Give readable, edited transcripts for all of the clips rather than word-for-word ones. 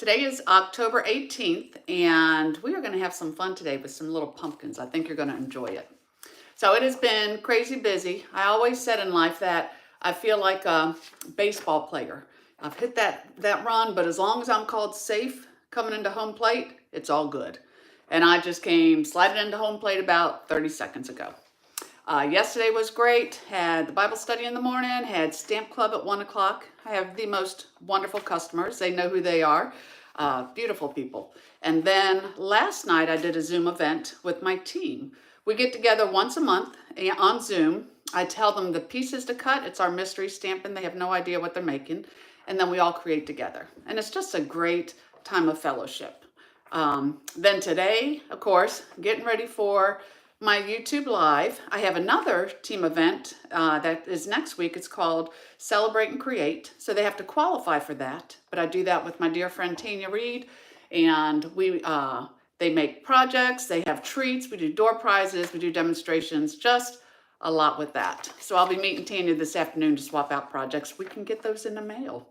Today is October 18th, and we are going to have some fun today with some little pumpkins. I think you're going to enjoy it. So it has been crazy busy. I always said in life that I feel like a baseball player. I've hit that run, but as long as I'm called safe coming into home plate, it's all good. And I just came sliding into home plate about 30 seconds ago. Yesterday was great. Had the Bible study in the morning, had Stamp Club at 1 o'clock. I have the most wonderful customers. They know who they are. Beautiful people. And then last night I did a Zoom event with my team. We get together once a month on Zoom. I tell them the pieces to cut. It's our mystery stamping. They have no idea what they're making. And then we all create together. And it's just a great time of fellowship. Then today, of course, getting ready for my YouTube Live. I have another team event that is next week. It's called Celebrate and Create. So they have to qualify for that. But I do that with my dear friend Tanya Reed. And they make projects. They have treats. We do door prizes. We do demonstrations. Just a lot with that. So I'll be meeting Tanya this afternoon to swap out projects. We can get those in the mail.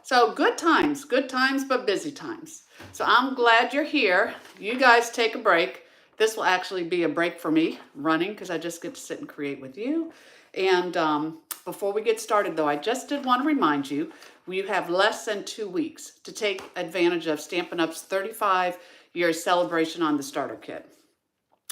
So good times, but busy times. So I'm glad you're here. You guys take a break. This will actually be a break for me running because I just get to sit and create with you. And before we get started though, I just did want to remind you, you have less than 2 weeks to take advantage of Stampin' Up's 35-year celebration on the starter kit.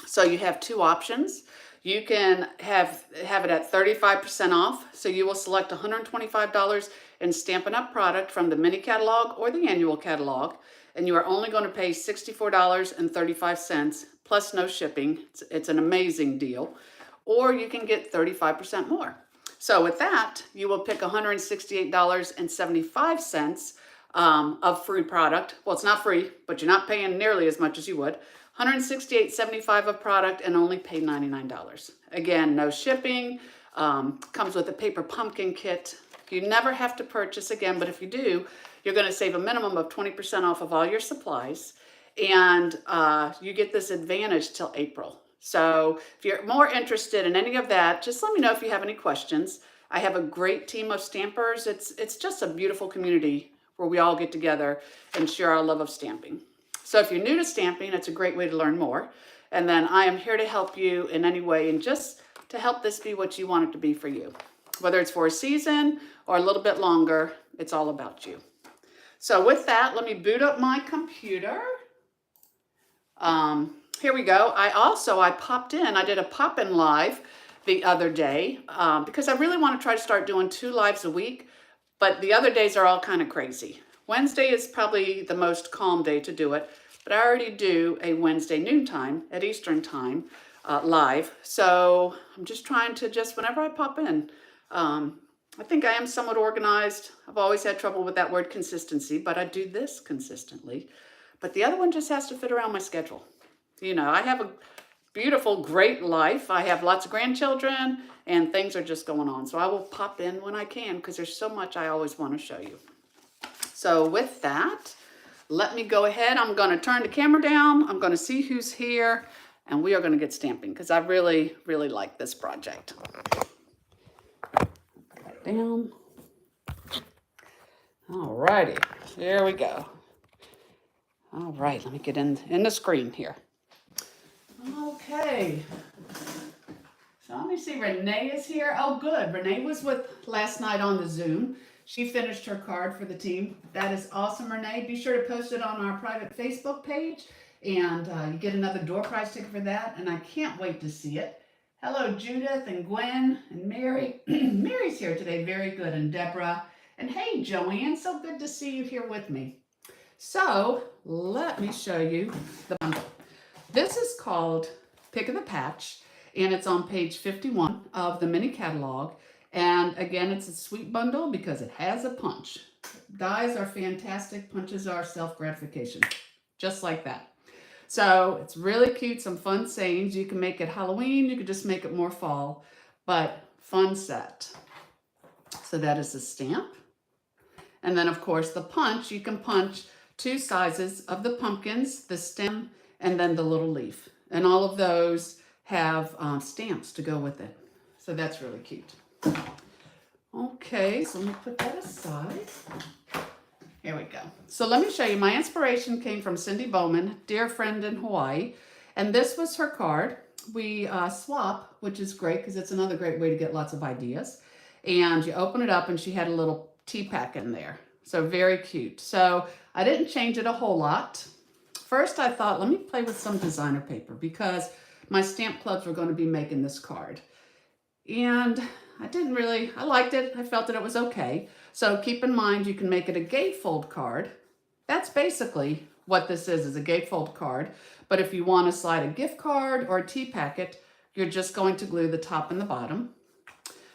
So you have two options. You can have it at 35% off. So you will select $125 in Stampin' Up product from the mini catalog or the annual catalog. And you are only going to pay $64.35 plus no shipping. It's an amazing deal. Or you can get 35% more. So with that, you will pick $168.75 of free product. Well, it's not free, but you're not paying nearly as much as you would. $168.75 of product and only pay $99. Again, no shipping. Comes with a paper pumpkin kit. You never have to purchase again, but if you do, you're going to save a minimum of 20% off of all your supplies. And you get this advantage till April. So if you're more interested in any of that, just let me know if you have any questions. I have a great team of stampers. It's just a beautiful community where we all get together and share our love of stamping. So if you're new to stamping, it's a great way to learn more. And then I am here to help you in any way and just to help this be what you want it to be for you. Whether it's for a season or a little bit longer, it's all about you. So with that, let me boot up my computer. Here we go. I did a pop-in live the other day because I really want to try to start doing 2 lives a week, but the other days are all kind of crazy. Wednesday is probably the most calm day to do it, but I already do a Wednesday noontime at Eastern time live. So I'm just trying to whenever I pop in, I think I am somewhat organized. I've always had trouble with that word consistency, but I do this consistently. But the other one just has to fit around my schedule. You know, I have a beautiful, great life. I have lots of grandchildren and things are just going on. So I will pop in when I can because there's so much I always want to show you. So with that, let me go ahead. I'm going to turn the camera down. I'm going to see who's here and we are going to get stamping because I really, really like this project. Down. All righty, there we go. All right, let me get in the screen here. Okay. So let me see, Renee is here. Oh, good. Renee was with last night on the Zoom. She finished her card for the team. That is awesome, Renee. Be sure to post it on our private Facebook page, and you get another door prize ticket for that, and I can't wait to see it. Hello, Judith and Gwen and Mary. Mary's here today. Very good. And Deborah. And hey, Joanne. So good to see you here with me. So let me show you the bundle. This is called Pick of the Patch, and it's on page 51 of the mini catalog. And again, it's a sweet bundle because it has a punch. Dies are fantastic. Punches are self-gratification. Just like that. So it's really cute, some fun sayings. You can make it Halloween, you could just make it more fall, but fun set. So that is the stamp. And then of course the punch, you can punch 2 sizes of the pumpkins, the stem, and then the little leaf. And all of those have stamps to go with it. So that's really cute. Okay, so let me put that aside. Here we go. So let me show you. My inspiration came from Cindy Bowman, dear friend in Hawaii. And this was her card. We swap, which is great because it's another great way to get lots of ideas. And you open it up and she had a little tea pack in there. So very cute. So I didn't change it a whole lot. First I thought, let me play with some designer paper because my stamp clubs were going to be making this card. And I liked it. I felt that it was okay. So keep in mind, you can make it a gatefold card. That's basically what this is a gatefold card. But if you want to slide a gift card or a tea packet, you're just going to glue the top and the bottom.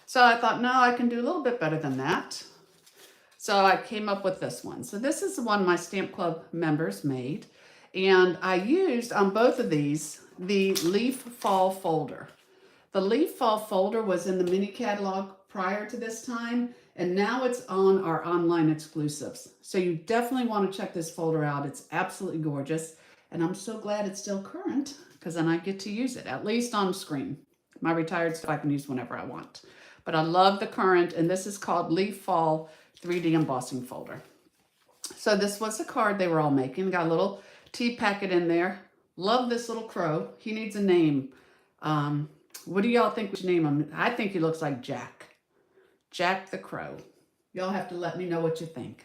So I thought, no, I can do a little bit better than that. So I came up with this one. So this is the one my Stamp Club members made. And I used on both of these, the Leaf Fall folder. The Leaf Fall folder was in the mini catalog prior to this time, and now it's on our online exclusives. So you definitely want to check this folder out. It's absolutely gorgeous, and I'm so glad it's still current because then I get to use it, at least on screen. My retired stuff I can use whenever I want. But I love the current, and this is called Leaf Fall 3D embossing folder. So this was the card they were all making. Got a little tea packet in there. Love this little crow. He needs a name. What do y'all think we should name him? I think he looks like Jack. Jack the Crow. Y'all have to let me know what you think.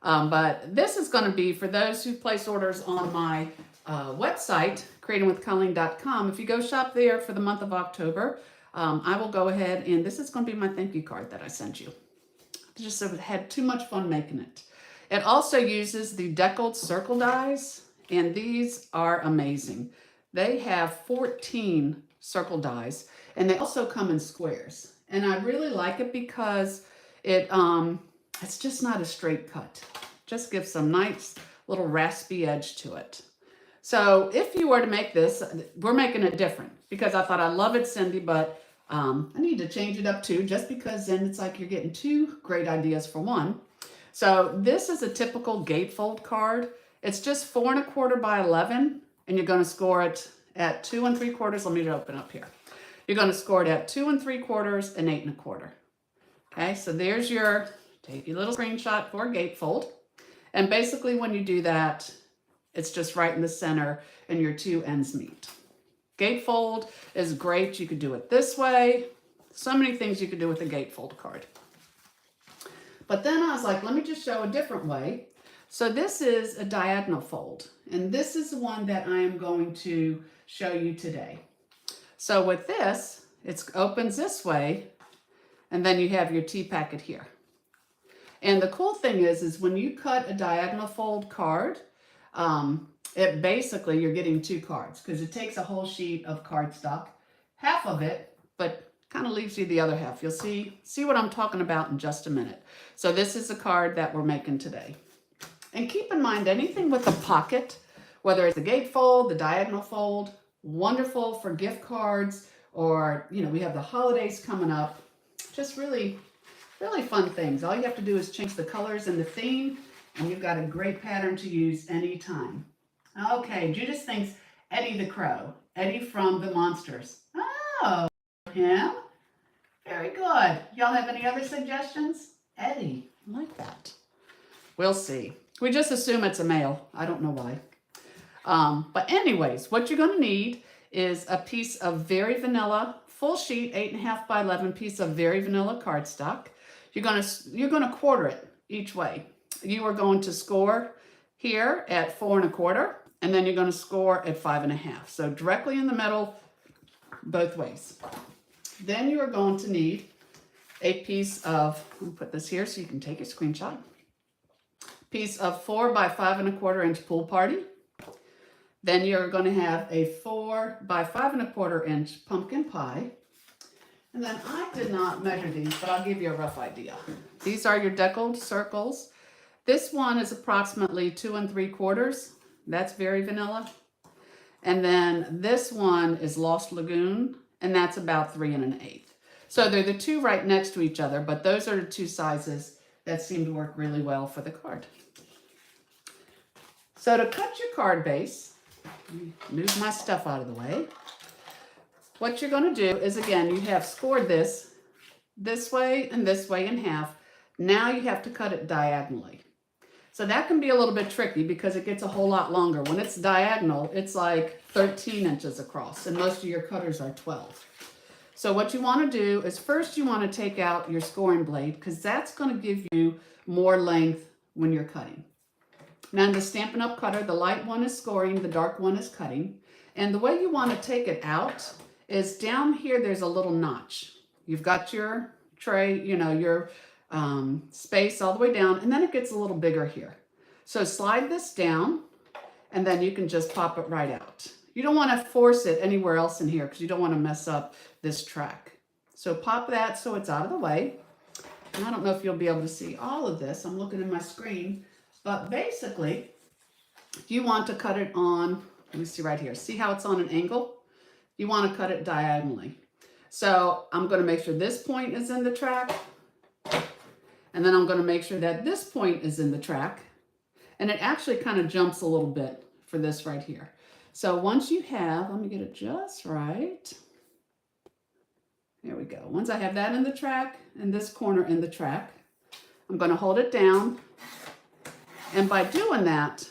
But this is going to be for those who place orders on my website, creatingwithcolleen.com. If you go shop there for the month of October, I will go ahead and this is going to be my thank you card that I sent you. I just had too much fun making it. It also uses the deckled circle dies, and these are amazing. They have 14 circle dies, and they also come in squares. And I really like it because it's just not a straight cut. Just gives some nice little raspy edge to it. So if you were to make this, we're making it different because I thought I love it, Cindy, but I need to change it up too, just because then it's like you're getting two great ideas for one. So this is a typical gatefold card. It's just 4 1/4 by 11, and you're going to score it at 2 3/4. Let me open up here. You're going to score it at 2 3/4 and 8 1/4. Okay, so there's your, take your little screenshot for gatefold. And basically when you do that, it's just right in the center and your two ends meet. Gatefold is great. You could do it this way. So many things you could do with a gatefold card. But then I was like, let me just show a different way. So this is a diagonal fold, and this is the one that I am going to show you today. So with this, it opens this way, and then you have your tea packet here. And the cool thing is when you cut a diagonal fold card, it basically, you're getting two cards because it takes a whole sheet of cardstock, half of it, but kind of leaves you the other half. You'll see what I'm talking about in just a minute. So this is the card that we're making today. And keep in mind, anything with a pocket, whether it's the gatefold, the diagonal fold, wonderful for gift cards, or, you know, we have the holidays coming up. Just really, really fun things. All you have to do is change the colors and the theme, and you've got a great pattern to use anytime. Okay, Judith thinks Eddie the Crow. Eddie from the Monsters. Oh, him? Very good. Y'all have any other suggestions? Eddie, I like that. We'll see. We just assume it's a male. I don't know why. But anyways, what you're going to need is a piece of very vanilla, full sheet, 8 1/2 by 11 piece of very vanilla cardstock. You're going to quarter it each way. You are going to score here at 4 1/4, and then you're going to score at 5 1/2. So directly in the middle, both ways. Then you are going to need a piece of, let me put this here so you can take a screenshot, piece of 4 by 5 1/4 inch pool party. Then you're going to have a 4 by 5 1/4 inch pumpkin pie. And then I did not measure these, but I'll give you a rough idea. These are your deckled circles. This one is approximately 2 3/4. That's very vanilla. And then this one is Lost Lagoon, and that's about 3 1/8. So they're the two right next to each other, but those are the two sizes that seem to work really well for the card. So to cut your card base, move my stuff out of the way. What you're going to do is, again, you have scored this way and this way in half. Now you have to cut it diagonally. So that can be a little bit tricky because it gets a whole lot longer. When it's diagonal, it's like 13 inches across, and most of your cutters are 12. So what you want to do is first you want to take out your scoring blade because that's going to give you more length when you're cutting. Now in the Stampin' Up! Cutter, the light one is scoring, the dark one is cutting. And the way you want to take it out is down here there's a little notch. You've got your tray, you know, your space all the way down, and then it gets a little bigger here. So slide this down, and then you can just pop it right out. You don't want to force it anywhere else in here because you don't want to mess up this track. So pop that so it's out of the way. And I don't know if you'll be able to see all of this. I'm looking at my screen. But basically, you want to cut it on, let me see right here. See how it's on an angle? You want to cut it diagonally. So I'm going to make sure this point is in the track. And then I'm going to make sure that this point is in the track. And it actually kind of jumps a little bit for this right here. So once you have, let me get it just right. There we go. Once I have that in the track and this corner in the track, I'm going to hold it down. And by doing that,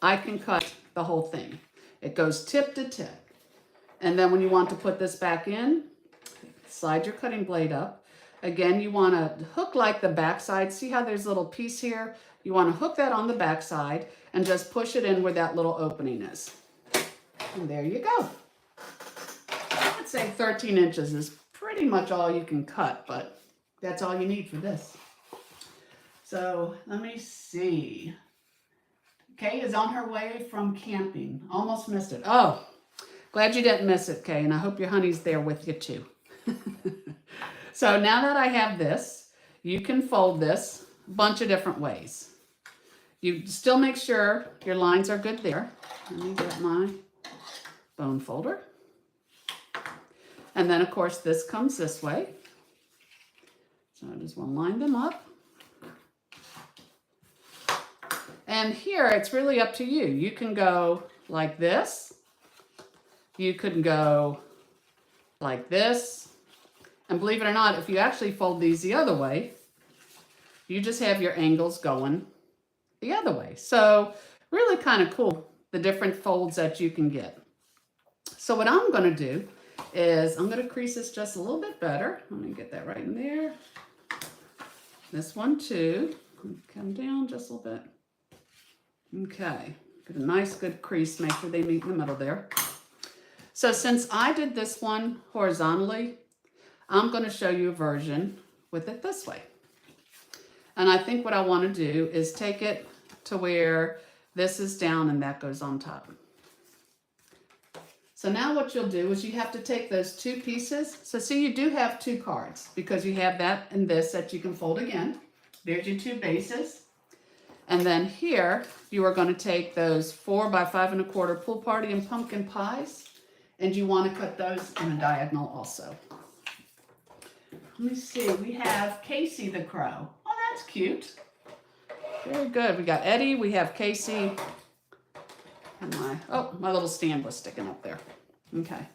I can cut the whole thing. It goes tip to tip. And then when you want to put this back in, slide your cutting blade up. Again, you want to hook like the back side. See how there's a little piece here? You want to hook that on the back side and just push it in where that little opening is. And there you go. I would say 13 inches is pretty much all you can cut, but that's all you need for this. So let me see. Kay is on her way from camping. Almost missed it. Oh, glad you didn't miss it, Kay, and I hope your honey's there with you too. So now that I have this, you can fold this a bunch of different ways. You still make sure your lines are good there. Let me get my bone folder. And then, of course, this comes this way. So I just want to line them up. And here, it's really up to you. You can go like this. You could go like this. And believe it or not, if you actually fold these the other way, you just have your angles going the other way. So really kind of cool, the different folds that you can get. So what I'm going to do is I'm going to crease this just a little bit better. Let me get that right in there. This one too. Come down just a little bit. Okay, get a nice good crease, make sure they meet in the middle there. So since I did this one horizontally, I'm going to show you a version with it this way. And I think what I want to do is take it to where this is down and that goes on top. So now what you'll do is you have to take those two pieces. So see, you do have two cards because you have that and this that you can fold again. There's your two bases. And then here, you are going to take those 4 by 5 1/4 pool party and pumpkin pies, and you want to cut those in a diagonal also. Let me see, we have Casey the Crow. Oh, that's cute. Very good. We got Eddie, we have Casey, and my little stand was sticking up there. Okay.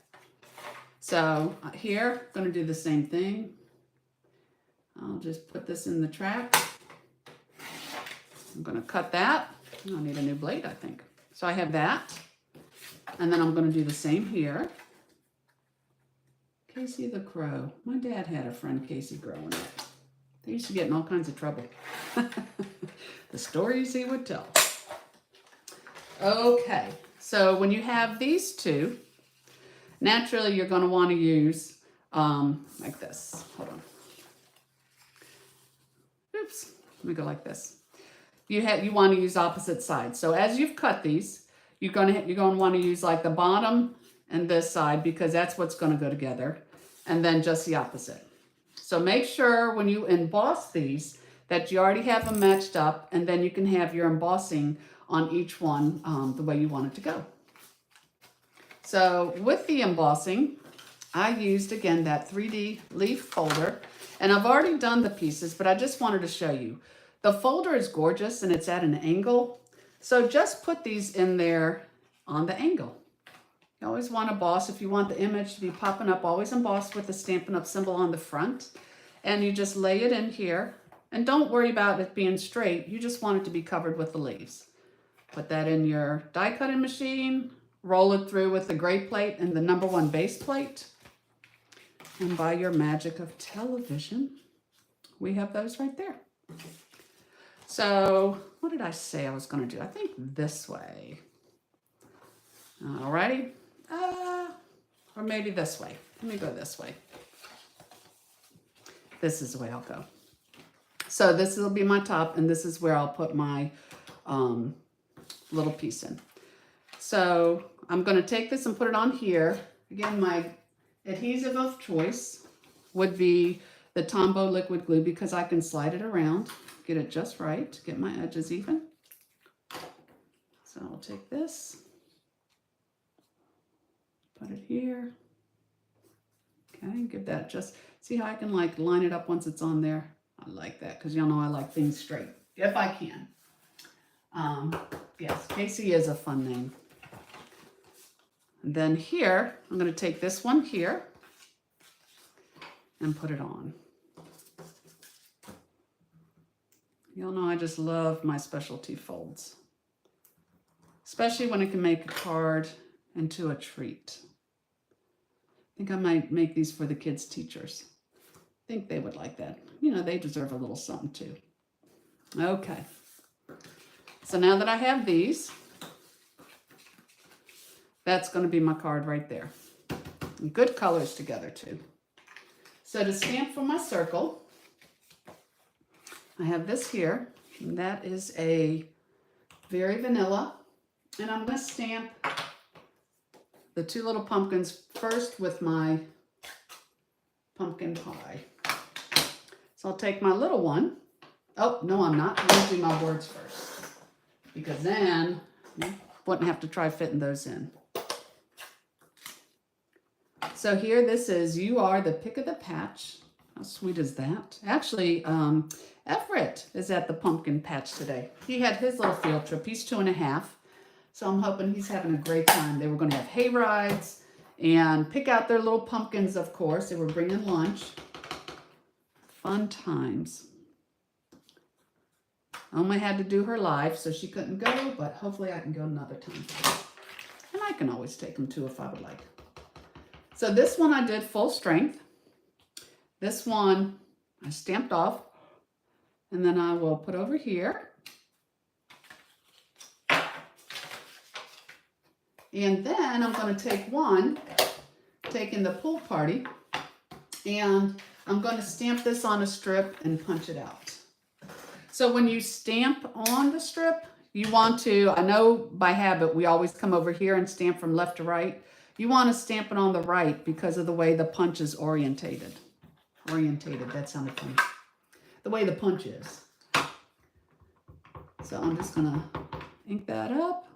So here, I'm going to do the same thing. I'll just put this in the track. I'm going to cut that. I'll need a new blade, I think. So I have that. And then I'm going to do the same here. Casey the Crow. My dad had a friend, Casey, growing up. They used to get in all kinds of trouble. The stories he would tell. Okay, so when you have these two, naturally you're going to want to use like this. Hold on. Oops. Let me go like this. You want to use opposite sides. So as you've cut these, you're going to want to use like the bottom and this side because that's what's going to go together, and then just the opposite. So make sure when you emboss these that you already have them matched up, and then you can have your embossing on each one the way you want it to go. So with the embossing, I used again that 3D leaf folder, and I've already done the pieces, but I just wanted to show you. The folder is gorgeous and it's at an angle. So just put these in there on the angle. You always want to emboss. If you want the image to be popping up, always emboss with the Stampin' Up! Symbol on the front. And you just lay it in here And don't worry about it being straight. You just want it to be covered with the leaves. Put that in your die cutting machine, roll it through with the gray plate and the #1 base plate. And by your magic of television, we have those right there. So what did I say I was going to do? I think this way. Alrighty. Or maybe this way. Let me go this way. This is the way I'll go. So this will be my top, and this is where I'll put my little piece in. So I'm going to take this and put it on here. Again, my adhesive of choice would be the Tombow liquid glue because I can slide it around, get it just right, get my edges even. So I'll take this, put it here. Okay, give that just, see how I can like line it up once it's on there? I like that because y'all know I like things straight, if I can. Yes, Casey is a fun name. And then here, I'm going to take this one here and put it on. Y'all know I just love my specialty folds, especially when it can make a card into a treat. I think I might make these for the kids' teachers. I think they would like that. You know, they deserve a little something too. Okay. So now that I have these, that's going to be my card right there. And good colors together too. So to stamp for my circle, I have this here. And that is a very vanilla. And I'm going to stamp the 2 little pumpkins first with my pumpkin pie. So I'll take my little one. Oh, no, I'm not. I'm going to do my words first. Because then you wouldn't have to try fitting those in. So here, this is You Are the Pick of the Patch. How sweet is that? Actually, Everett is at the pumpkin patch today. He had his little field trip. He's 2.5. So I'm hoping he's having a great time. They were going to have hay rides and pick out their little pumpkins, of course. They were bringing lunch. Fun times. Oma had to do her live, so she couldn't go, but hopefully I can go another time. And I can always take them too if I would like. So this one I did full strength. This one I stamped off, and then I will put over here. And then I'm going to take one, taking the pool party, and I'm going to stamp this on a strip and punch it out. So when you stamp on the strip, you want to, I know by habit we always come over here and stamp from left to right. You want to stamp it on the right because of the way the punch is orientated. That sounded funny. The way the punch is. So I'm just going to ink that up,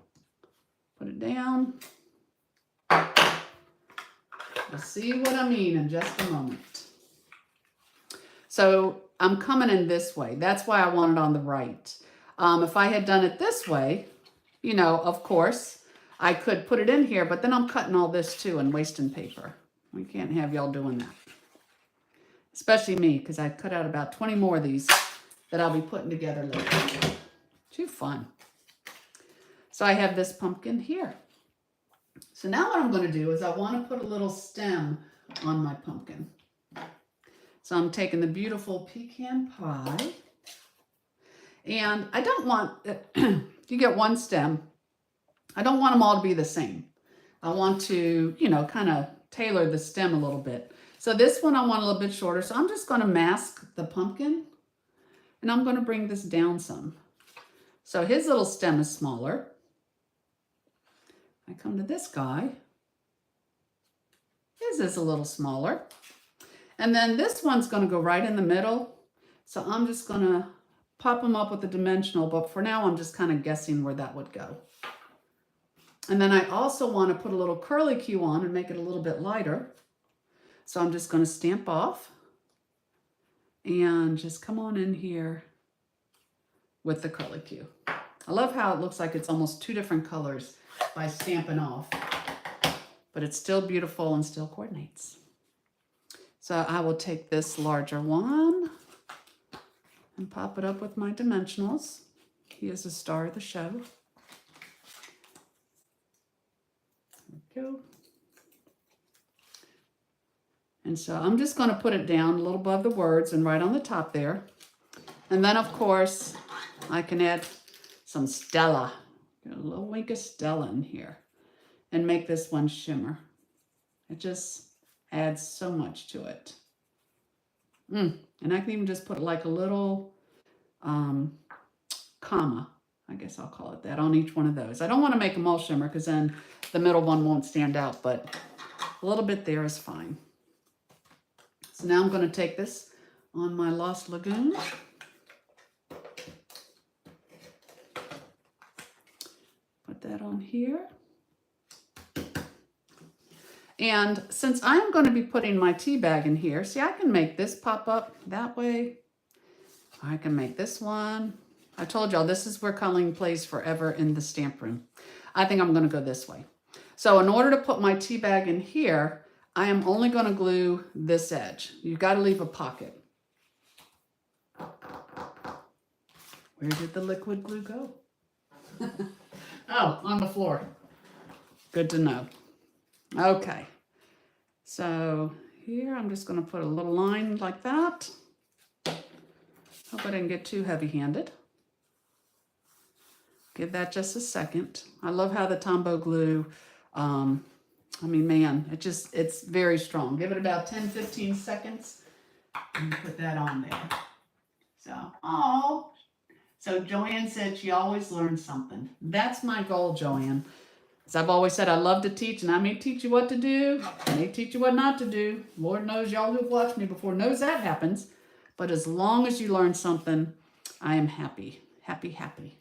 put it down. You'll see what I mean in just a moment. So I'm coming in this way. That's why I want it on the right. If I had done it this way, you know, of course, I could put it in here, but then I'm cutting all this too and wasting paper. We can't have y'all doing that. Especially me, because I cut out about 20 more of these that I'll be putting together later. Too fun. So I have this pumpkin here. So now what I'm going to do is I want to put a little stem on my pumpkin. So I'm taking the beautiful pecan pie, and I don't want, you get one stem. I don't want them all to be the same. I want to, you know, kind of tailor the stem a little bit. So this one I want a little bit shorter. So I'm just going to mask the pumpkin, and I'm going to bring this down some. So his little stem is smaller. I come to this guy. His is a little smaller. And then this one's going to go right in the middle. So I'm just going to pop them up with the dimensional, but for now I'm just kind of guessing where that would go. And then I also want to put a little curly Q on and make it a little bit lighter. So I'm just going to stamp off and just come on in here with the curly Q. I love how it looks like it's almost 2 different colors by stamping off, but it's still beautiful and still coordinates. So I will take this larger one and pop it up with my dimensionals. He is the star of the show. There we go. And so I'm just going to put it down a little above the words and right on the top there. And then, of course, I can add some Stella. Get a little wink of Stella in here and make this one shimmer. It just adds so much to it. And I can even just put like a little comma, I guess I'll call it that, on each one of those. I don't want to make them all shimmer because then the middle one won't stand out, but a little bit there is fine. So now I'm going to take this on my Lost Lagoon. Put that on here. And since I'm going to be putting my tea bag in here, see, I can make this pop up that way. I can make this one. I told y'all this is where coloring plays forever in the stamp room. I think I'm going to go this way. So in order to put my tea bag in here, I am only going to glue this edge. You've got to leave a pocket. Where did the liquid glue go? Oh, on the floor. Good to know. Okay. So here I'm just going to put a little line like that. Hope I didn't get too heavy-handed. Give that just a second. I love how the Tombow glue, I mean, man, it's very strong. Give it about 10, 15 seconds and put that on there. So Joanne said she always learns something. That's my goal, Joanne. As I've always said, I love to teach, and I may teach you what to do. I may teach you what not to do. Lord knows y'all who've watched me before knows that happens. But as long as you learn something, I am happy, happy, happy.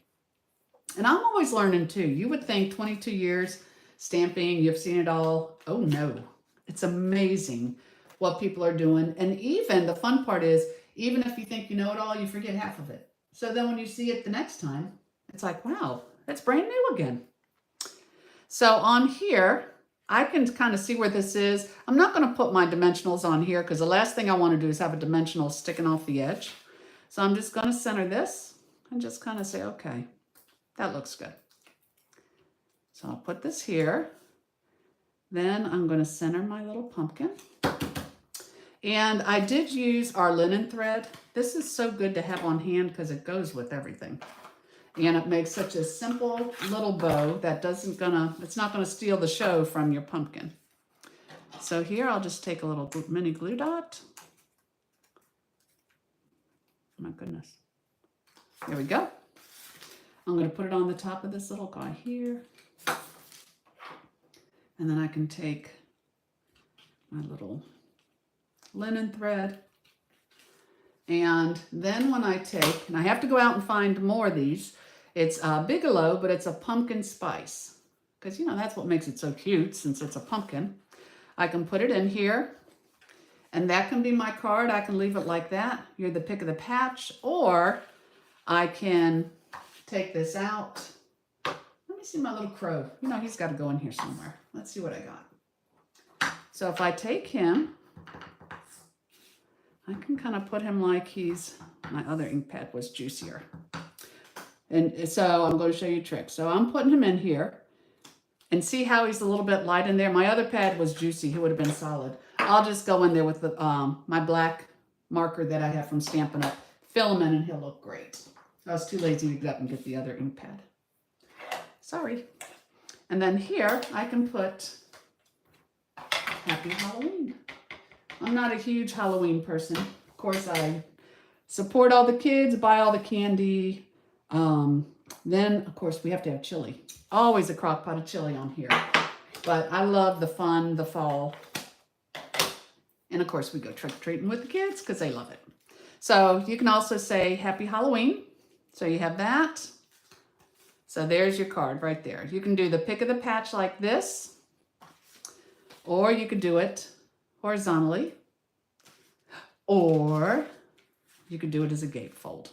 And I'm always learning too. You would think 22 years stamping, you've seen it all. Oh no, it's amazing what people are doing. And even the fun part is, even if you think you know it all, you forget half of it. So then when you see it the next time, it's like, wow, it's brand new again. So on here, I can kind of see where this is. I'm not going to put my dimensionals on here because the last thing I want to do is have a dimensional sticking off the edge. So I'm just going to center this and just kind of say, okay, that looks good. So I'll put this here. Then I'm going to center my little pumpkin. And I did use our linen thread. This is so good to have on hand because it goes with everything. And it makes such a simple little bow that it's not gonna steal the show from your pumpkin. So here I'll just take a little mini glue dot. My goodness. There we go. I'm gonna put it on the top of this little guy here. And then I can take my little linen thread. And then when I take, and I have to go out and find more of these, it's Bigelow, but it's a pumpkin spice. Because, you know, that's what makes it so cute since it's a pumpkin. I can put it in here, and that can be my card. I can leave it like that. You're the pick of the patch, or I can take this out. Let me see my little crow. You know, he's got to go in here somewhere. Let's see what I got. So if I take him, I can kind of put him like my other ink pad was juicier. And so I'm going to show you a trick. So I'm putting him in here and see how he's a little bit light in there. My other pad was juicy. He would have been solid. I'll just go in there with my black marker that I have from Stampin' Up. Fill him in and he'll look great. I was too lazy to get up and get the other ink pad. Sorry. And then here I can put Happy Halloween. I'm not a huge Halloween person. Of course, I support all the kids, buy all the candy. Then, of course, we have to have chili. Always a crock pot of chili on here. But I love the fun, the fall. And, of course, we go trick-or-treating with the kids because they love it. So you can also say Happy Halloween. So you have that. So there's your card right there. You can do the pick of the patch like this. Or you could do it horizontally, or you could do it as a gatefold.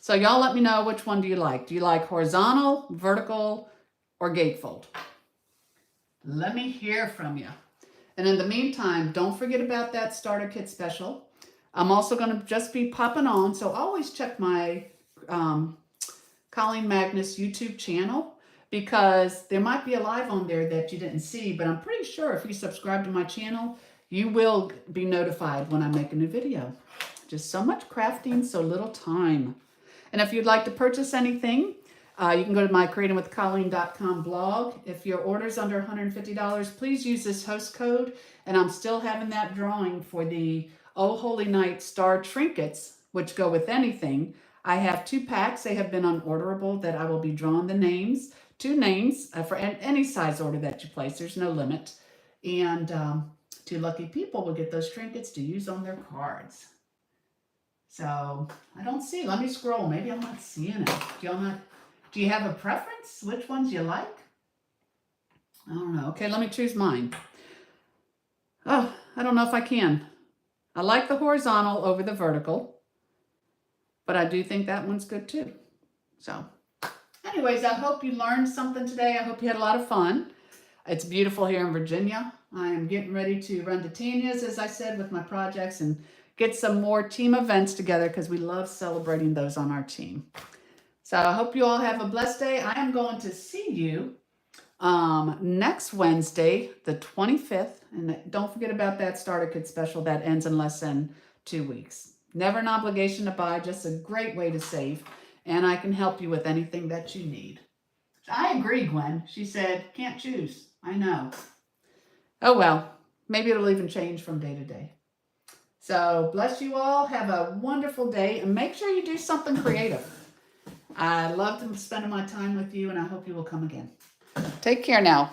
So y'all let me know, which one do you like? Do you like horizontal, vertical, or gatefold? Let me hear from you. And in the meantime, don't forget about that starter kit special. I'm also going to just be popping on, so always check my Colleen Magnus YouTube channel, because there might be a live on there that you didn't see, but I'm pretty sure if you subscribe to my channel, you will be notified when I make a new video. Just so much crafting, so little time. And if you'd like to purchase anything, you can go to my creatingwithcolleen.com blog. If your order's under $150, please use this host code. And I'm still having that drawing for the Oh Holy Night Star trinkets, which go with anything. I have 2 packs. They have been unorderable that I will be drawing the names, 2 names for any size order that you place. There's no limit. And 2 lucky people will get those trinkets to use on their cards. So I don't see. Let me scroll. Maybe I'm not seeing it. Do you have a preference? Which ones you like? I don't know. Okay, let me choose mine. Oh, I don't know if I can. I like the horizontal over the vertical, but I do think that one's good too. So anyways, I hope you learned something today. I hope you had a lot of fun. It's beautiful here in Virginia. I am getting ready to run to Tanya's, as I said, with my projects and get some more team events together, because we love celebrating those on our team. So I hope you all have a blessed day. I am going to see you next Wednesday, the 25th. And don't forget about that starter kit special that ends in less than 2 weeks. Never an obligation to buy, just a great way to save. And I can help you with anything that you need. I agree, Gwen. She said, can't choose. I know. Oh, well, maybe it'll even change from day to day. So bless you all. Have a wonderful day, and make sure you do something creative. I love spending my time with you, and I hope you will come again. Take care now.